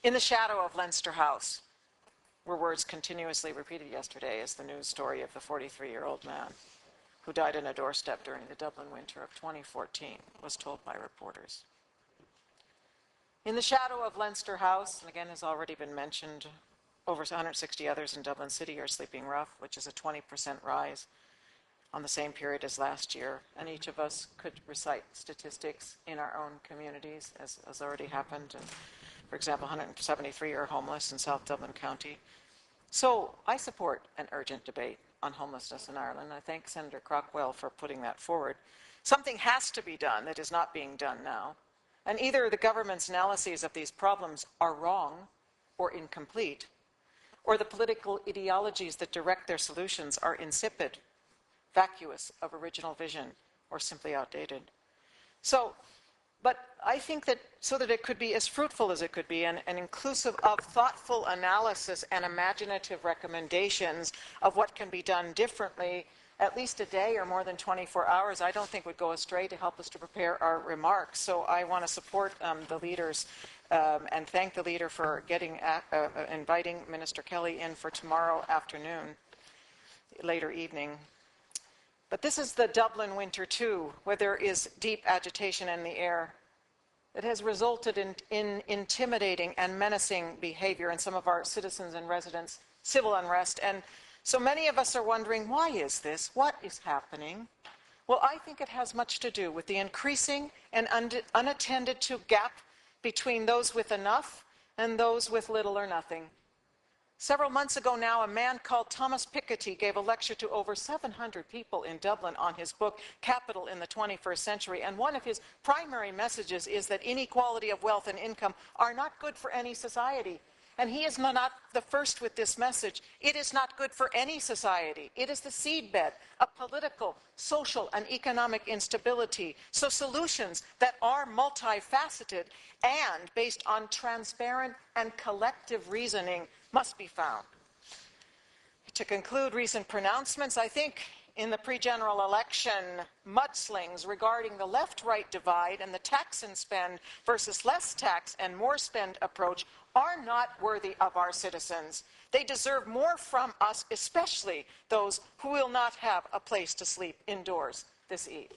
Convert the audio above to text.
In the shadow of Leinster House were words continuously repeated yesterday as the news story of the 43-year-old man who died on a doorstep during the Dublin winter of 2014 was told by reporters. In the shadow of Leinster House, and again has already been mentioned, over 160 others in Dublin City are sleeping rough, which is a 20% rise on the same period as last year. And each of us could recite statistics in our own communities, as already happened. And, for example, 173 are homeless in South Dublin County. So I support an urgent debate on homelessness in Ireland. I thank Senator Crockwell for putting that forward. Something has to be done that is not being done now. And either the government's analyses of these problems are wrong or incomplete, or the political ideologies that direct their solutions are insipid, vacuous of original vision, or simply outdated. But I think that so that it could be as fruitful as it could be and inclusive of thoughtful analysis and imaginative recommendations of what can be done differently, at least a day or more than 24 hours, I don't think would go astray to help us to prepare our remarks. So I want to support the leaders and thank the leader for inviting Minister Kelly in for tomorrow afternoon, later evening. But this is the Dublin winter too, where there is deep agitation in the air. It has resulted in intimidating and menacing behavior in some of our citizens and residents, civil unrest. And so many of us are wondering, why is this? What is happening? Well, I think it has much to do with the increasing and unattended to gap between those with enough and those with little or nothing. Several months ago now, a man called Thomas Piketty gave a lecture to over 700 people in Dublin on his book, Capital in the 21st Century. And one of his primary messages is that inequality of wealth and income are not good for any society. And he is not the first with this message. It is not good for any society. It is the seedbed of political, social, and economic instability. So solutions that are multifaceted and based on transparent and collective reasoning must be found. To conclude recent pronouncements, I think in the pre-general election mudslings regarding the left-right divide and the tax and spend versus less tax and more spend approach are not worthy of our citizens. They deserve more from us, especially those who will not have a place to sleep indoors this eve.